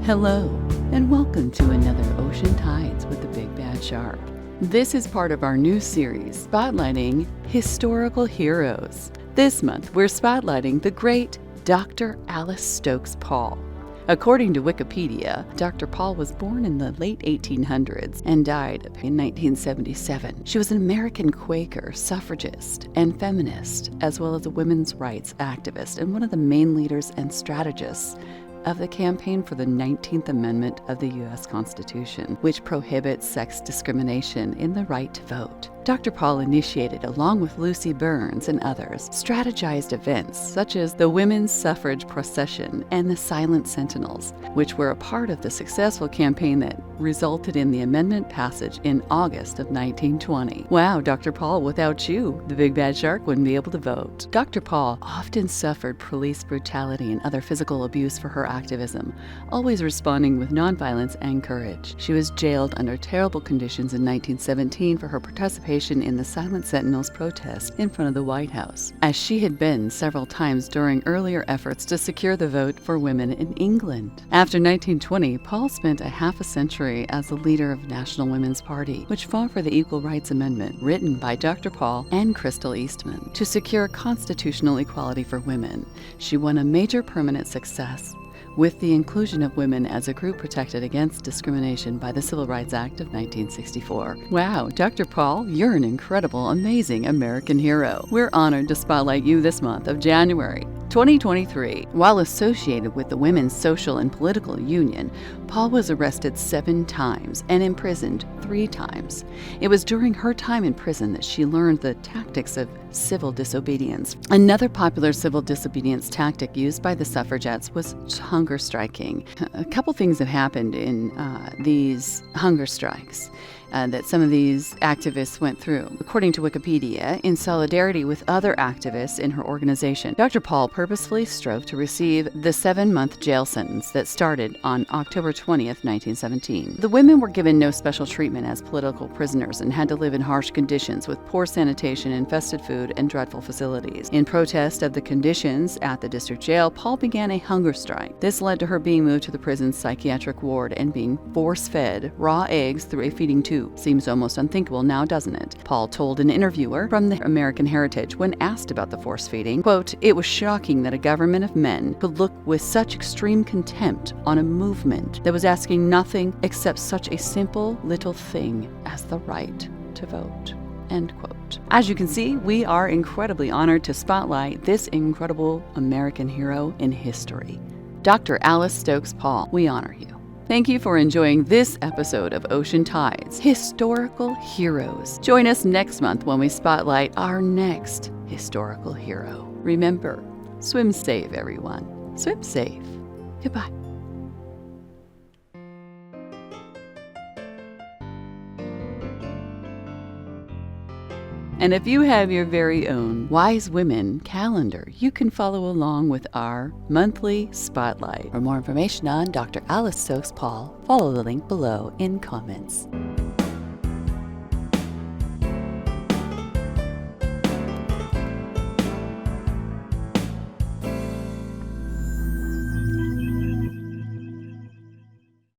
Hello, and welcome to another Ocean Tides with the Big Bad Shark. This is part of our new series, spotlighting historical heroes. This month, we're spotlighting the great Dr. Alice Stokes Paul. According to Wikipedia, Dr. Paul was born in the late 1800s and died in 1977. She was an American Quaker, suffragist, and feminist, as well as a women's rights activist and one of the main leaders and strategists of the campaign for the 19th Amendment of the U.S. Constitution, which prohibits sex discrimination in the right to vote. Dr. Paul initiated, along with Lucy Burns and others, strategized events such as the Women's Suffrage Procession and the Silent Sentinels, which were a part of the successful campaign that resulted in the amendment passage in August of 1920. Wow, Dr. Paul, without you, the Big Bad Shark wouldn't be able to vote. Dr. Paul often suffered police brutality and other physical abuse for her activism, always responding with nonviolence and courage. She was jailed under terrible conditions in 1917 for her participation in the Silent Sentinels protest in front of the White House, as she had been several times during earlier efforts to secure the vote for women in England. After 1920, Paul spent a half a century as the leader of National Women's Party, which fought for the Equal Rights Amendment written by Dr. Paul and Crystal Eastman to secure constitutional equality for women. She won a major permanent success with the inclusion of women as a group protected against discrimination by the Civil Rights Act of 1964. Wow, Dr. Paul, you're an incredible, amazing American hero. We're honored to spotlight you this month of January 2023. While associated with the Women's Social and Political Union, Paul was arrested 7 times and imprisoned 3 times. It was during her time in prison that she learned the tactics of civil disobedience. Another popular civil disobedience tactic used by the suffragettes was hunger striking. A couple things have happened in these hunger strikes that some of these activists went through. According to Wikipedia, in solidarity with other activists in her organization, Dr. Paul purposefully strove to receive the 7-month jail sentence that started on October 20th, 1917. The women were given no special treatment as political prisoners and had to live in harsh conditions with poor sanitation, infested food, and dreadful facilities. In protest of the conditions at the district jail, Paul began a hunger strike. This led to her being moved to the prison's psychiatric ward and being force-fed raw eggs through a feeding tube. Seems almost unthinkable now, doesn't it? Paul told an interviewer from the American Heritage when asked about the force feeding, quote, "It was shocking that a government of men could look with such extreme contempt on a movement that was asking nothing except such a simple little thing as the right to vote." End quote. As you can see, we are incredibly honored to spotlight this incredible American hero in history. Dr. Alice Stokes Paul, we honor you. Thank you for enjoying this episode of Ocean Tides, Historical Heroes. Join us next month when we spotlight our next historical hero. Remember, swim safe, everyone. Swim safe. Goodbye. And if you have your very own Wise Women calendar, you can follow along with our monthly spotlight. For more information on Dr. Alice Stokes Paul, follow the link below in comments.